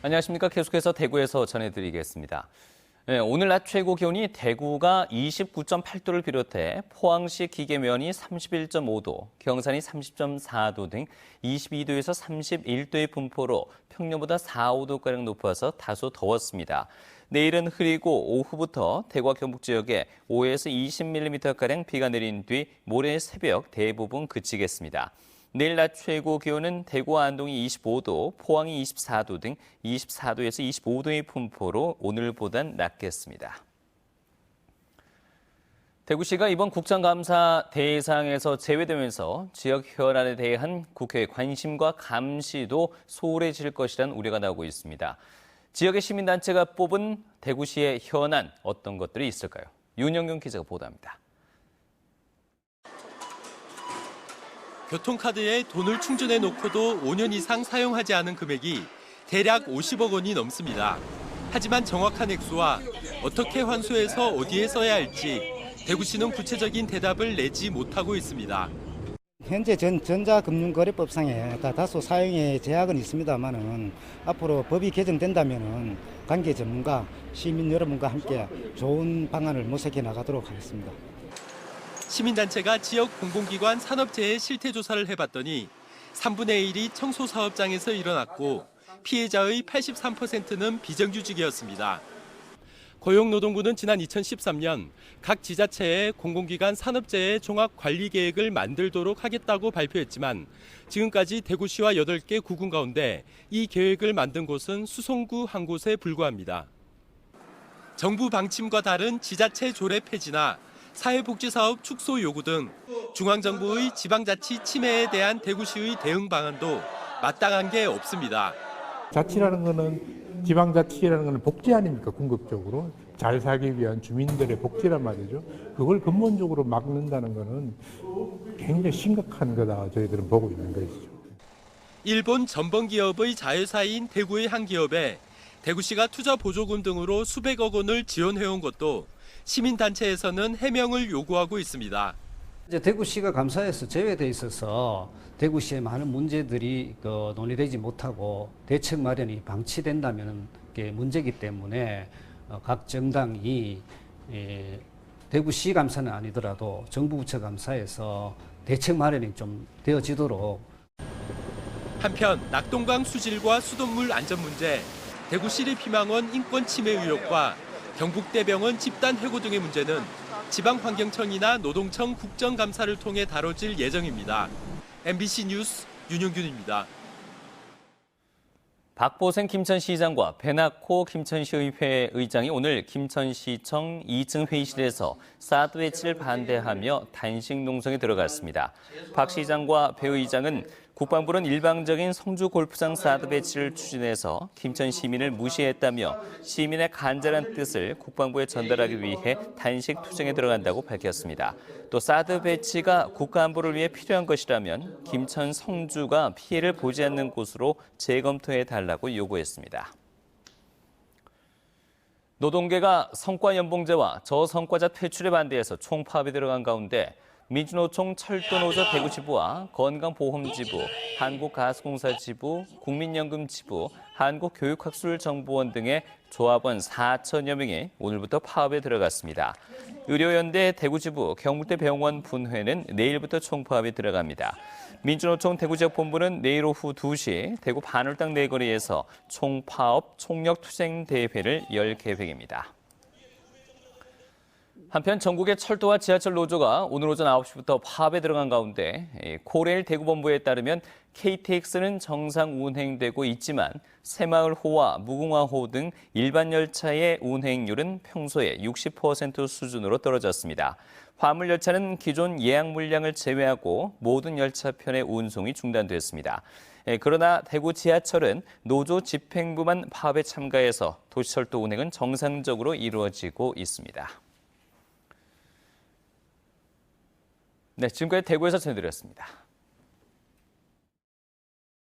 안녕하십니까. 계속해서 대구에서 전해드리겠습니다. 네, 오늘 낮 최고 기온이 대구가 29.8도를 비롯해 포항시 기계면이 31.5도, 경산이 30.4도 등 22도에서 31도의 분포로 평년보다 4, 5도가량 높아서 다소 더웠습니다. 내일은 흐리고 오후부터 대구와 경북 지역에 5에서 20mm가량 비가 내린 뒤 모레 새벽 대부분 그치겠습니다. 내일 낮 최고 기온은 대구와 안동이 25도, 포항이 24도 등 24도에서 25도의 분포로 오늘보단 낮겠습니다. 대구시가 이번 국정감사 대상에서 제외되면서 지역 현안에 대한 국회의 관심과 감시도 소홀해질 것이라는 우려가 나오고 있습니다. 지역의 시민단체가 뽑은 대구시의 현안 어떤 것들이 있을까요? 윤영균 기자가 보도합니다. 교통카드에 돈을 충전해 놓고도 5년 이상 사용하지 않은 금액이 대략 50억 원이 넘습니다. 하지만 정확한 액수와 어떻게 환수해서 어디에 써야 할지 대구시는 구체적인 대답을 내지 못하고 있습니다. 현재 전자금융거래법상에 다소 사용에 제약은 있습니다만은 앞으로 법이 개정된다면은 관계 전문가, 시민 여러분과 함께 좋은 방안을 모색해 나가도록 하겠습니다. 시민단체가 지역 공공기관 산업재해 실태조사를 해봤더니 3분의 1이 청소사업장에서 일어났고 피해자의 83%는 비정규직이었습니다. 고용노동부는 지난 2013년 각 지자체에 공공기관 산업재해 종합관리계획을 만들도록 하겠다고 발표했지만 지금까지 대구시와 8개 구군 가운데 이 계획을 만든 곳은 수성구 한 곳에 불과합니다. 정부 방침과 다른 지자체 조례 폐지나 사회복지사업 축소 요구 등 중앙정부의 지방자치 침해에 대한 대구시의 대응 방안도 마땅한 게 없습니다. 자치라는 거는 지방자치라는 거는 복지 아닙니까? 궁극적으로 잘 살기 위한 주민들의 복지란 말이죠. 그걸 근본적으로 막는다는 거는 굉장히 심각한 거다 저희들은 보고 있는 것이죠. 일본 전범기업의 자회사인 대구의 한 기업에 대구시가 투자 보조금 등으로 수백억 원을 지원해온 것도 시민단체에서는 해명을 요구하고 있습니다. 이제 대구시가 감사에서 제외돼 있어서 대구시의 많은 문제들이 논의되지 못하고 대책 마련이 방치된다면 게 문제이기 때문에 각 정당이 대구시 감사는 아니더라도 정부 부처 감사에서 대책 마련이 좀 되어지도록. 한편 낙동강 수질과 수돗물 안전 문제, 대구시립 희망원 인권 침해 의혹과 경북대병원 집단 해고 등의 문제는 지방환경청이나 노동청 국정감사를 통해 다뤄질 예정입니다. MBC 뉴스 윤영균입니다. 박보생 김천시장과 배낙호 김천시의회 의장이 오늘 김천시청 2층 회의실에서 사드 배치를 반대하며 단식 농성에 들어갔습니다. 박 시장과 배 의장은 국방부는 일방적인 성주 골프장 사드 배치를 추진해서 김천 시민을 무시했다며 시민의 간절한 뜻을 국방부에 전달하기 위해 단식 투쟁에 들어간다고 밝혔습니다. 또 사드 배치가 국가 안보를 위해 필요한 것이라면 김천 성주가 피해를 보지 않는 곳으로 재검토해달라고 요구했습니다. 노동계가 성과연봉제와 저성과자 퇴출에 반대해서 총파업에 들어간 가운데 민주노총 철도노조 대구지부와 건강보험지부, 한국가스공사지부, 국민연금지부, 한국교육학술정보원 등의 조합원 4천여 명이 오늘부터 파업에 들어갔습니다. 의료연대 대구지부, 경북대 병원 분회는 내일부터 총파업에 들어갑니다. 민주노총 대구지역본부는 내일 오후 2시 대구 반월당 내거리에서 총파업 총력투쟁 대회를 열 계획입니다. 한편 전국의 철도와 지하철 노조가 오늘 오전 9시부터 파업에 들어간 가운데 코레일 대구본부에 따르면 KTX는 정상 운행되고 있지만 새마을호와 무궁화호 등 일반 열차의 운행률은 평소의 60% 수준으로 떨어졌습니다. 화물열차는 기존 예약 물량을 제외하고 모든 열차편의 운송이 중단됐습니다. 그러나 대구 지하철은 노조 집행부만 파업에 참가해서 도시철도 운행은 정상적으로 이루어지고 있습니다. 네, 지금까지 대구에서 전해드렸습니다.